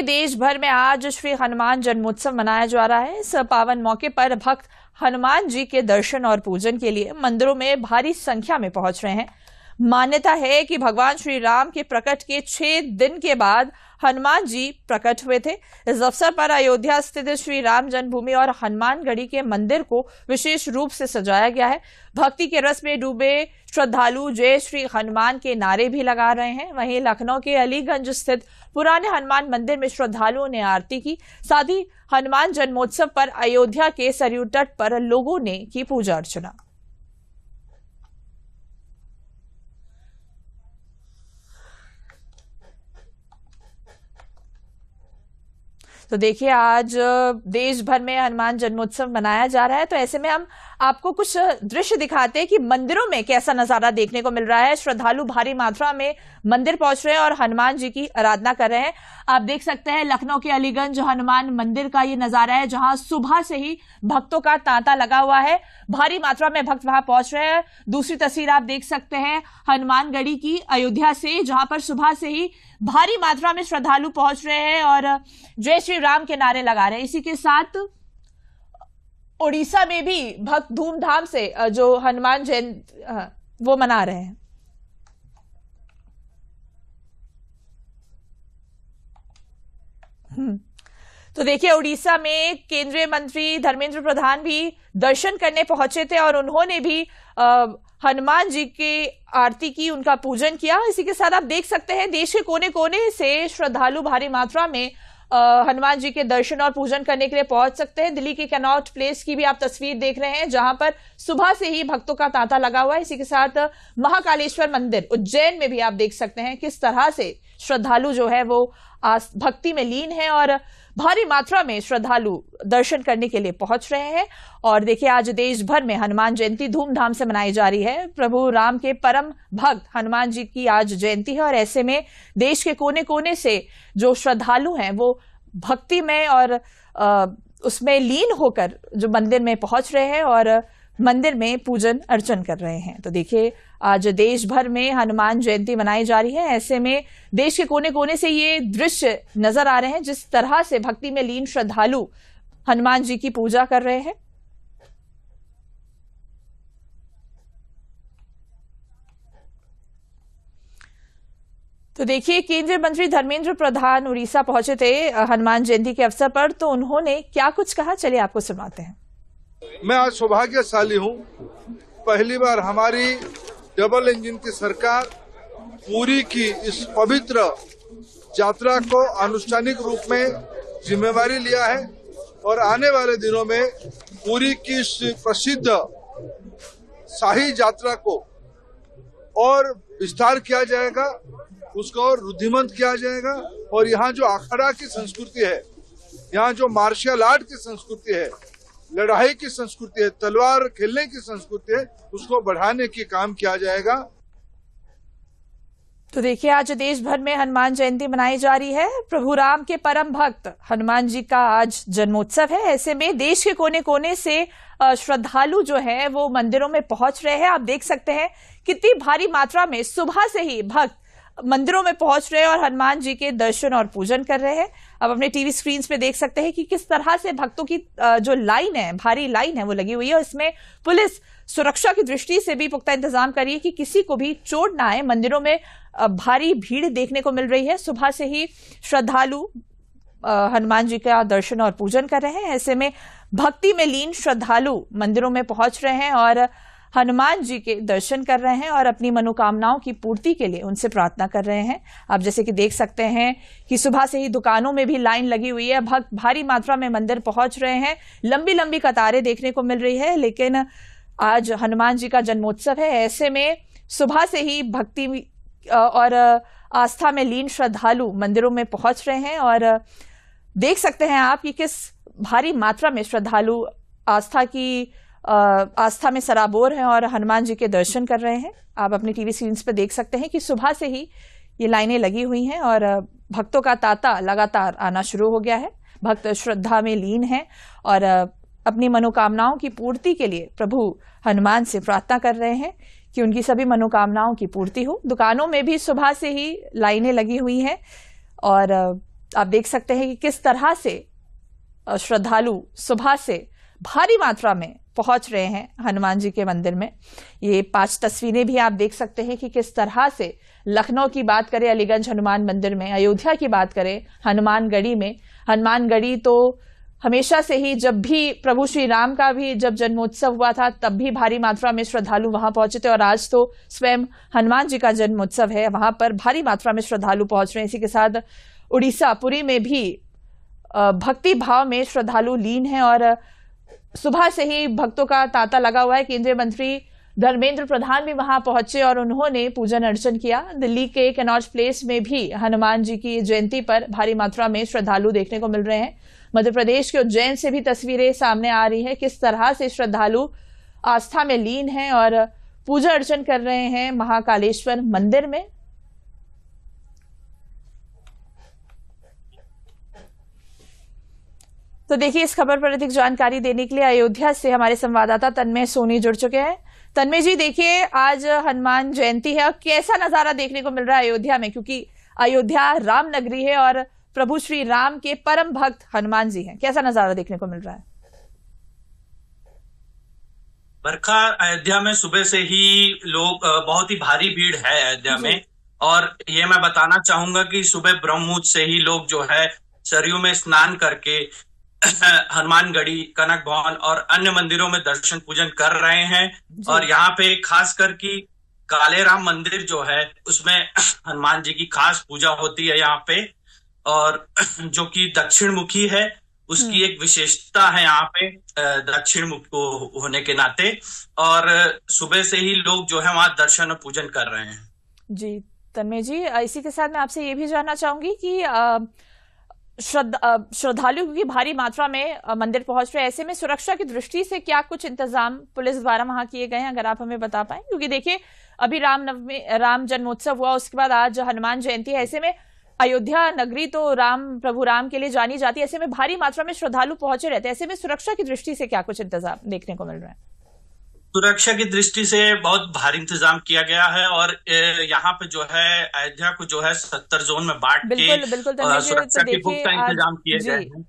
देश भर में आज श्री हनुमान जन्मोत्सव मनाया जा रहा है। इस पावन मौके पर भक्त हनुमान जी के दर्शन और पूजन के लिए मंदिरों में भारी संख्या में पहुंच रहे हैं। मान्यता है कि भगवान श्री राम के प्रकट के 6 दिन के बाद हनुमान जी प्रकट हुए थे। इस अवसर पर अयोध्या स्थित श्री राम जन्मभूमि और हनुमानगढ़ी के मंदिर को विशेष रूप से सजाया गया है। भक्ति के रस में डूबे श्रद्धालु जय श्री हनुमान के नारे भी लगा रहे हैं। वहीं लखनऊ के अलीगंज स्थित पुराने हनुमान मंदिर में श्रद्धालुओं ने आरती की। साथ ही हनुमान जन्मोत्सव पर अयोध्या के सरयू तट पर लोगों ने की पूजा अर्चना। तो देखिए, आज देश भर में हनुमान जन्मोत्सव मनाया जा रहा है। तो ऐसे में हम आपको कुछ दृश्य दिखाते हैं कि मंदिरों में कैसा नजारा देखने को मिल रहा है। श्रद्धालु भारी मात्रा में मंदिर पहुंच रहे हैं और हनुमान जी की आराधना कर रहे हैं। आप देख सकते हैं लखनऊ के अलीगंज हनुमान मंदिर का ये नजारा है, जहां सुबह से ही भक्तों का तांता लगा हुआ है। भारी मात्रा में भक्त वहां पहुंच रहे हैं। दूसरी तस्वीर आप देख सकते हैं हनुमानगढ़ी की अयोध्या से, जहां पर सुबह से ही भारी मात्रा में श्रद्धालु पहुंच रहे हैं और जय श्री राम के नारे लगा रहे हैं। इसी के साथ उड़ीसा में भी भक्त धूमधाम से जो हनुमान जयंती वो मना रहे हैं। तो देखिए, उड़ीसा में केंद्रीय मंत्री धर्मेंद्र प्रधान भी दर्शन करने पहुंचे थे और उन्होंने भी हनुमान जी की आरती की, उनका पूजन किया। इसी के साथ आप देख सकते हैं देश के कोने कोने से श्रद्धालु भारी मात्रा में हनुमान जी के दर्शन और पूजन करने के लिए पहुंच सकते हैं। दिल्ली के कनॉट प्लेस की भी आप तस्वीर देख रहे हैं, जहां पर सुबह से ही भक्तों का तांता लगा हुआ है। इसी के साथ महाकालेश्वर मंदिर उज्जैन में भी आप देख सकते हैं किस तरह से श्रद्धालु जो है वो भक्ति में लीन है और भारी मात्रा में श्रद्धालु दर्शन करने के लिए पहुंच रहे हैं। और देखिए, आज देश भर में हनुमान जयंती धूमधाम से मनाई जा रही है। प्रभु राम के परम भक्त हनुमान जी की आज जयंती है और ऐसे में देश के कोने कोने से जो श्रद्धालु हैं वो भक्ति में और उसमें लीन होकर जो मंदिर में पहुंच रहे हैं और मंदिर में पूजन अर्चन कर रहे हैं। तो देखिए, आज देश भर में हनुमान जयंती मनाई जा रही है। ऐसे में देश के कोने कोने से ये दृश्य नजर आ रहे हैं, जिस तरह से भक्ति में लीन श्रद्धालु हनुमान जी की पूजा कर रहे हैं। तो देखिए, केंद्रीय मंत्री धर्मेंद्र प्रधान उड़ीसा पहुंचे थे हनुमान जयंती के अवसर पर। तो उन्होंने क्या कुछ कहा, चलिए आपको सुनाते हैं। मैं आज सौभाग्यशाली हूँ। पहली बार हमारी डबल इंजन की सरकार पूरी की इस पवित्र यात्रा को आनुष्ठानिक रूप में जिम्मेवारी लिया है और आने वाले दिनों में पूरी की इस प्रसिद्ध शाही यात्रा को और विस्तार किया जाएगा, उसको और रुद्धिमंत किया जाएगा। और यहाँ जो अखाड़ा की संस्कृति है, यहाँ जो मार्शल आर्ट की संस्कृति है, लड़ाई की संस्कृति है, तलवार खेलने की संस्कृति है, उसको बढ़ाने की काम किया जाएगा। तो देखिए, आज देश भर में हनुमान जयंती मनाई जा रही है। प्रभु राम के परम भक्त हनुमान जी का आज जन्मोत्सव है। ऐसे में देश के कोने कोने से श्रद्धालु जो है वो मंदिरों में पहुंच रहे हैं। आप देख सकते हैं कितनी भारी मात्रा में सुबह से ही भक्त मंदिरों में पहुंच रहे हैं और हनुमान जी के दर्शन और पूजन कर रहे हैं। अब अपने टीवी स्क्रीन पे देख सकते हैं कि किस तरह से भक्तों की जो लाइन है, भारी लाइन है, वो लगी हुई है और इसमें पुलिस सुरक्षा की दृष्टि से भी पुख्ता इंतजाम कर रही है कि किसी को भी चोट ना आए। मंदिरों में भारी भीड़ देखने को मिल रही है। सुबह से ही श्रद्धालु हनुमान जी का दर्शन और पूजन कर रहे हैं। ऐसे में भक्ति में लीन श्रद्धालु मंदिरों में पहुंच रहे हैं और हनुमान जी के दर्शन कर रहे हैं और अपनी मनोकामनाओं की पूर्ति के लिए उनसे प्रार्थना कर रहे हैं। आप जैसे कि देख सकते हैं कि सुबह से ही दुकानों में भी लाइन लगी हुई है। भक्त भारी मात्रा में मंदिर पहुंच रहे हैं। लंबी लंबी कतारें देखने को मिल रही है। लेकिन आज हनुमान जी का जन्मोत्सव है। ऐसे में सुबह से ही भक्ति और आस्था में लीन श्रद्धालु मंदिरों में पहुंच रहे हैं और देख सकते हैं आप कि किस भारी मात्रा में श्रद्धालु आस्था में सराबोर हैं और हनुमान जी के दर्शन कर रहे हैं। आप अपनी टीवी स्क्रीन पर देख सकते हैं कि सुबह से ही ये लाइनें लगी हुई हैं और भक्तों का तांता लगातार आना शुरू हो गया है। भक्त श्रद्धा में लीन हैं और अपनी मनोकामनाओं की पूर्ति के लिए प्रभु हनुमान से प्रार्थना कर रहे हैं कि उनकी सभी मनोकामनाओं की पूर्ति हो। दुकानों में भी सुबह से ही लाइनें लगी हुई हैं और आप देख सकते हैं कि किस तरह से श्रद्धालु सुबह से भारी मात्रा में पहुंच रहे हैं हनुमान जी के मंदिर में। ये 5 तस्वीरें भी आप देख सकते हैं कि किस तरह से लखनऊ की बात करें अलीगंज हनुमान मंदिर में, अयोध्या की बात करें हनुमानगढ़ी में। हनुमानगढ़ी तो हमेशा से ही, जब भी प्रभु श्री राम का भी जब जन्मोत्सव हुआ था तब भी भारी मात्रा में श्रद्धालु वहां पहुंचे थे, और आज तो स्वयं हनुमान जी का जन्मोत्सव है, वहां पर भारी मात्रा में श्रद्धालु पहुंच रहे हैं। इसी के साथ उड़ीसा पुरी में भी भक्ति भाव में श्रद्धालु लीन हैं और सुबह से ही भक्तों का तांता लगा हुआ है। केंद्रीय मंत्री धर्मेंद्र प्रधान भी वहां पहुंचे और उन्होंने पूजन अर्चन किया। दिल्ली के कनॉट प्लेस में भी हनुमान जी की जयंती पर भारी मात्रा में श्रद्धालु देखने को मिल रहे हैं। मध्य प्रदेश के उज्जैन से भी तस्वीरें सामने आ रही हैं, किस तरह से श्रद्धालु आस्था में लीन हैं और पूजा अर्चन कर रहे हैं महाकालेश्वर मंदिर में। तो देखिए, इस खबर पर अधिक जानकारी देने के लिए अयोध्या से हमारे संवाददाता तन्मय सोनी जुड़ चुके हैं। तन्मय जी, देखिए आज हनुमान जयंती है और कैसा नजारा देखने को मिल रहा है अयोध्या में, क्योंकि अयोध्या राम नगरी है और प्रभु श्री राम के परम भक्त हनुमान जी हैं। कैसा नजारा देखने को मिल रहा है? बरखा, अयोध्या में सुबह से ही लोग, बहुत ही भारी भीड़ है अयोध्या में। और ये मैं बताना चाहूंगा कि सुबह ब्रह्म मुहूर्त से ही लोग जो है सरयू में स्नान करके हनुमानगढ़ी, कनक भवन और अन्य मंदिरों में दर्शन पूजन कर रहे हैं। और यहाँ पे खास कर की काले राम मंदिर जो है उसमें हनुमान जी की खास पूजा होती है यहाँ पे, और जो कि दक्षिण मुखी है उसकी एक विशेषता है यहाँ पे दक्षिण मुख को होने के नाते। और सुबह से ही लोग जो है वहां दर्शन और पूजन कर रहे हैं। जी तन्मय जी, इसी के साथ मैं आपसे ये भी जानना चाहूंगी कि श्रद्धालु की भारी मात्रा में मंदिर पहुंच रहे हैं, ऐसे में सुरक्षा की दृष्टि से क्या कुछ इंतजाम पुलिस द्वारा वहां किए गए हैं, अगर आप हमें बता पाएं? क्योंकि देखिए, अभी राम जन्मोत्सव हुआ, उसके बाद आज हनुमान जयंती है, ऐसे में अयोध्या नगरी तो प्रभु राम के लिए जानी जाती है, ऐसे में भारी मात्रा में श्रद्धालु पहुंचे रहते हैं, ऐसे में सुरक्षा की दृष्टि से क्या कुछ इंतजाम देखने को मिल रहा है? सुरक्षा की दृष्टि से बहुत भारी इंतजाम किया गया है और यहाँ पे जो है अयोध्या को जो है 70 जोन में बांट के बिल्कुल सुरक्षा के पुख्ता इंतजाम किए गए हैं।